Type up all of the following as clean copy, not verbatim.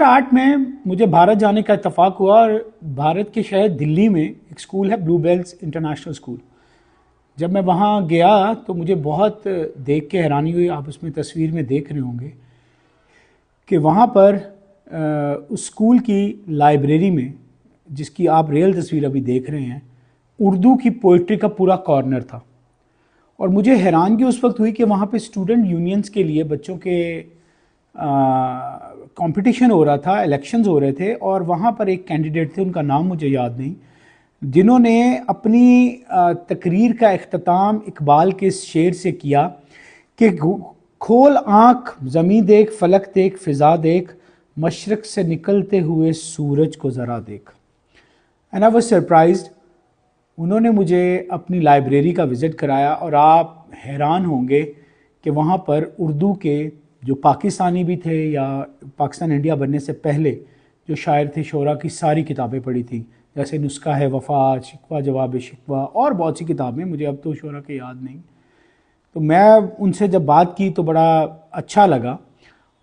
2008 में मुझे भारत जाने का इत्तेफाक हुआ और भारत के शहर दिल्ली में एक स्कूल है ब्लू बेल्स इंटरनेशनल स्कूल। जब मैं वहाँ गया तो मुझे बहुत देख के हैरानी हुई। आप उसमें तस्वीर में देख रहे होंगे कि वहाँ पर उस स्कूल की लाइब्रेरी में, जिसकी आप रियल तस्वीर अभी देख रहे हैं, उर्दू की पोइट्री का पूरा कॉर्नर था। और मुझे हैरानगी उस वक्त हुई कि वहाँ पे स्टूडेंट यूनियंस के लिए बच्चों के कंपटीशन हो रहा था, इलेक्शंस हो रहे थे, और वहाँ पर एक कैंडिडेट थे, उनका नाम मुझे याद नहीं, जिन्होंने अपनी तकरीर का इख्तिताम इकबाल के इस शेर से किया कि खोल आँख ज़मीं देख, फलक देख, फ़िज़ा देख, मशरक़ से निकलते हुए सूरज को ज़रा देख। And I was surprised. उन्होंने मुझे अपनी लाइब्रेरी का विज़िट कराया और आप हैरान होंगे कि वहाँ पर उर्दू के जो पाकिस्तानी भी थे या पाकिस्तान इंडिया बनने से पहले जो शायर थे, शोरा की सारी किताबें पढ़ी थी, जैसे नुस्खा है वफ़ा, शिकवा जवाब शिकवा और बहुत सी किताबें, मुझे अब तो शोरा के याद नहीं। तो मैं उनसे जब बात की तो बड़ा अच्छा लगा।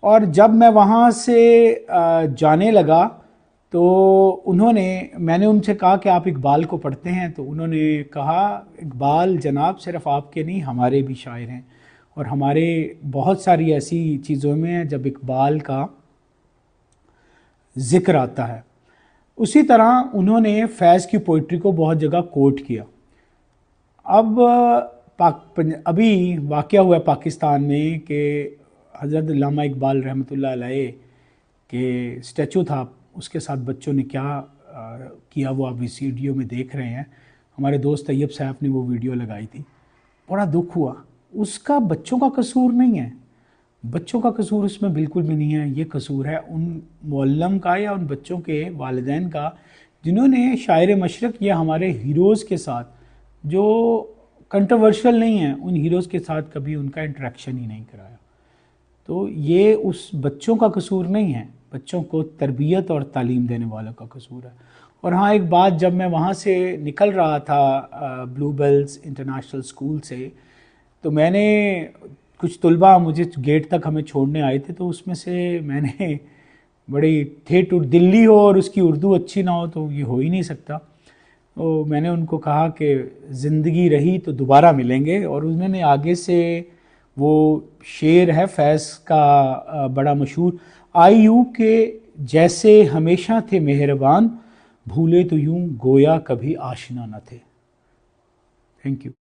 और जब मैं वहाँ से जाने लगा तो मैंने उनसे कहा कि आप इकबाल को पढ़ते हैं? तो उन्होंने कहा, इकबाल जनाब सिर्फ़ आपके नहीं, हमारे भी शायर हैं, और हमारे बहुत सारी ऐसी चीज़ों में जब इकबाल का ज़िक्र आता है। उसी तरह उन्होंने फैज़ की पोइट्री को बहुत जगह कोट किया। अब अभी वाक़या हुआ पाकिस्तान में कि हज़रत अल्लामा इकबाल रहमतुल्लाह अलैह के स्टैचू था, उसके साथ बच्चों ने क्या किया वो आप इस वीडियो में देख रहे हैं। हमारे दोस्त तैयब साहब ने वो वीडियो लगाई थी। बड़ा दुख हुआ। उसका बच्चों का कसूर नहीं है, बच्चों का कसूर उसमें बिल्कुल भी नहीं है। ये कसूर है उन मुअल्लम का या उन बच्चों के वालिदैन का जिन्होंने शायर मशरक़ या हमारे हीरोज़ के साथ, जो कंट्रोवर्शियल नहीं है, उन हीरोज़ के साथ कभी उनका इंटरेक्शन ही नहीं कराया। तो ये उस बच्चों का कसूर नहीं है, बच्चों को तरबियत और तालीम देने वालों का कसूर है। और हाँ, एक बात, जब मैं वहाँ से निकल रहा था ब्लू बेल्स इंटरनेशनल स्कूल से, तो मैंने कुछ तलबा मुझे गेट तक हमें छोड़ने आए थे, तो उसमें से मैंने बड़ी ठेठ, दिल्ली हो और उसकी उर्दू अच्छी ना हो तो ये हो ही नहीं सकता, तो मैंने उनको कहा कि ज़िंदगी रही तो दोबारा मिलेंगे। और उन्होंने आगे से वो शेर है फैज़ का बड़ा मशहूर, आई यूँ के जैसे हमेशा थे मेहरबान, भूले तो यूँ गोया कभी आशना न थे। Thank you.